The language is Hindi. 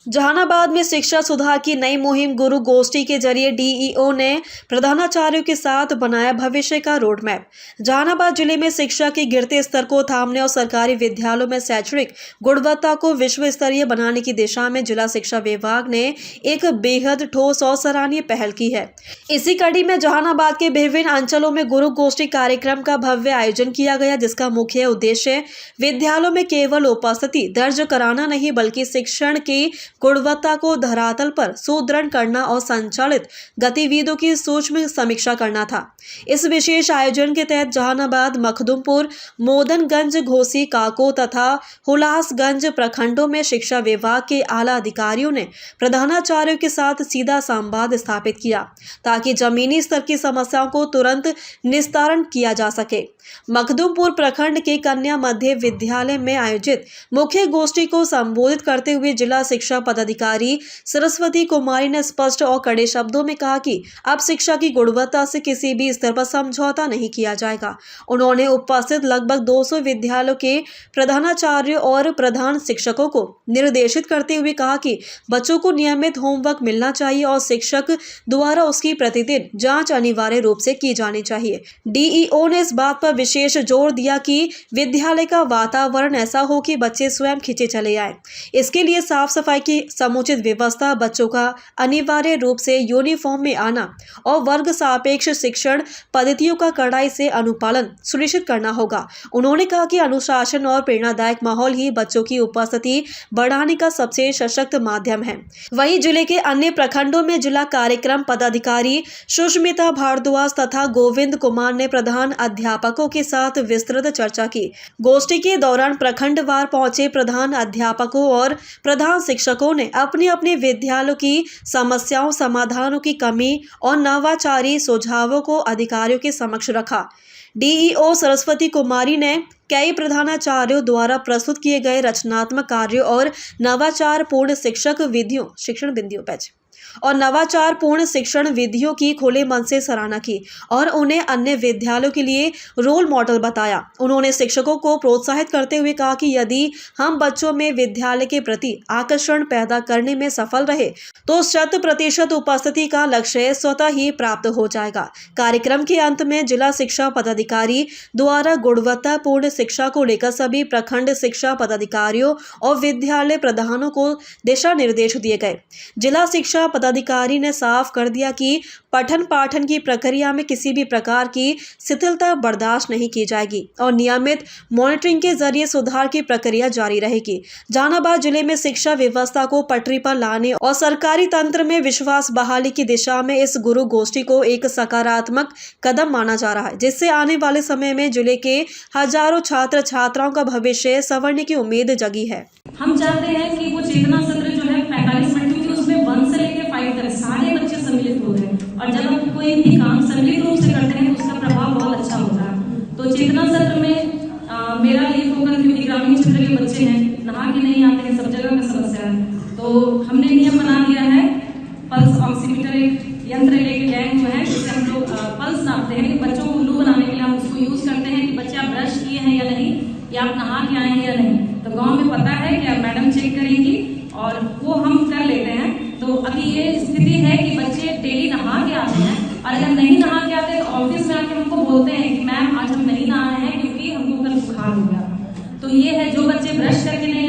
जहानाबाद में शिक्षा सुधार की नई मुहिम गुरु गोष्ठी के जरिए डीईओ ने प्रधानाचार्यों के साथ बनाया भविष्य का रोड मैप। जहानाबाद जिले में शिक्षा के गिरते स्तर को थामने और सरकारी विद्यालयों में शैक्षणिक गुणवत्ता को विश्व स्तरीय बनाने की दिशा में जिला शिक्षा विभाग ने एक बेहद ठोस और सराहनीय पहल की है। इसी कड़ी में जहानाबाद के विभिन्न अंचलों में गुरु गोष्ठी कार्यक्रम का भव्य आयोजन किया गया, जिसका मुख्य उद्देश्य विद्यालयों में केवल उपस्थिति दर्ज कराना नहीं बल्कि शिक्षण की गुणवत्ता को धरातल पर सुदृढ़ करना और संचालित गतिविधियों की सूक्ष्म समीक्षा करना था। इस विशेष आयोजन के तहत जहानाबाद, मखदुमपुर, मोदनगंज, घोसी, काको तथा हुलासगंज प्रखंडों में शिक्षा विभाग के आला अधिकारियों ने प्रधानाचार्यों के साथ सीधा संवाद स्थापित किया ताकि जमीनी स्तर की समस्याओं को तुरंत निस्तारण किया जा सके। मखदुमपुर प्रखंड के कन्या मध्य विद्यालय में आयोजित मुख्य गोष्ठी को संबोधित करते हुए जिला शिक्षा पदाधिकारी सरस्वती कुमारी ने स्पष्ट और कड़े शब्दों में कहा कि अब शिक्षा की गुणवत्ता से किसी भी स्तर पर समझौता नहीं किया जाएगा। उन्होंने उपस्थित लगभग 200 विद्यालयों के प्रधानाचार्यों और प्रधान शिक्षकों को निर्देशित करते हुए कहा कि बच्चों को नियमित होमवर्क मिलना चाहिए और शिक्षक द्वारा उसकी प्रतिदिन जांच अनिवार्य रूप से की जानी चाहिए। डीईओ ने इस बात पर विशेष जोर दिया कि विद्यालय का वातावरण ऐसा हो कि बच्चे स्वयं खींचे चले आए। इसके लिए साफ सफाई की समुचित व्यवस्था, बच्चों का अनिवार्य रूप से यूनिफॉर्म में आना और वर्ग सापेक्ष शिक्षण पद्धतियों का कड़ाई से अनुपालन सुनिश्चित करना होगा। उन्होंने कहा कि अनुशासन और प्रेरणादायक माहौल ही बच्चों की उपस्थिति बढ़ाने का सबसे सशक्त माध्यम है। वहीं जिले के अन्य प्रखंडों में जिला कार्यक्रम पदाधिकारी सुष्मिता भारद्वाज तथा गोविंद कुमार ने प्रधान अध्यापकों के साथ विस्तृत चर्चा की। गोष्ठी के दौरान प्रखंडवार पहुंचे प्रधान अध्यापकों और प्रधान शिक्षकों ने अपने अपने विद्यालयों की समस्याओं, समाधानों की कमी और नवाचारी सुझावों को अधिकारियों के समक्ष रखा। डीईओ सरस्वती कुमारी ने कई प्रधानाचार्यों द्वारा प्रस्तुत किए गए रचनात्मक कार्यों और नवाचार पूर्ण शिक्षण विधियों की खुले मन से सराहना की और उन्हें अन्य विद्यालयों के लिए रोल मॉडल बताया। उन्होंने शिक्षकों को प्रोत्साहित करते हुए कहा कि यदि हम बच्चों में विद्यालय के प्रति आकर्षण पैदा करने में सफल रहे तो 100% उपस्थिति का लक्ष्य स्वतः ही प्राप्त हो जाएगा। कार्यक्रम के अंत में जिला शिक्षा पदाधिकारी द्वारा गुणवत्तापूर्ण शिक्षा को लेकर सभी प्रखंड शिक्षा पदाधिकारियों और विद्यालय प्रधानों को दिशा निर्देश दिए गए। जिला शिक्षा पदाधिकारी ने साफ कर दिया कि पठन पाठन की प्रक्रिया में किसी भी प्रकार की शिथिलता बर्दाश्त नहीं की जाएगी और नियमित मॉनिटरिंग के जरिए सुधार की प्रक्रिया जारी रहेगी। जहानाबाद जिले में शिक्षा व्यवस्था को पटरी पर लाने और सरकारी तंत्र में विश्वास बहाली की दिशा में इस गुरु गोष्ठी को एक सकारात्मक कदम माना जा रहा है, जिससे आने वाले समय में जिले के हजारों छात्र छात्राओं का भविष्य संवरने की उम्मीद जगी है। हम चाहते हैं कि वो चेतना सत्र जो है 45 मिनट की, उसमें 1 से लेकर 5 तक सारे बच्चे सम्मिलित होते हैं और जब हम कोई भी काम सम्मिलित रूप से करते हैं तो उसका प्रभाव बहुत अच्छा होता है। तो चेतना सत्र में मेरा ये फोकस, क्योंकि ग्रामीण क्षेत्र के बच्चे हैं, नहा के नहीं आते हैं, सब जगह में समस्या है, तो हमने नियम बना दिया है। पल्स ऑक्सीमीटर एक यंत्र लेके गए जो है, जिससे हम लोग पल्स नापते हैं। बच्चों को उल्लू बनाने के लिए हम उसको यूज करते हैं कि बच्चे आप ब्रश किए हैं या नहीं, या आप नहा के आए हैं या नहीं। तो गांव में पता है कि मैडम चेक करेंगी और वो हम कर लेते हैं। तो अभी ये स्थिति है कि बच्चे डेली नहा के आते हैं और अगर नहीं नहा के आते तो ऑफिस में आके हमको बोलते हैं कि मैम आज हम नहीं नहाए हैं क्योंकि हमको कल बुखार हो गया। तो ये है, जो बच्चे ब्रश करके नहीं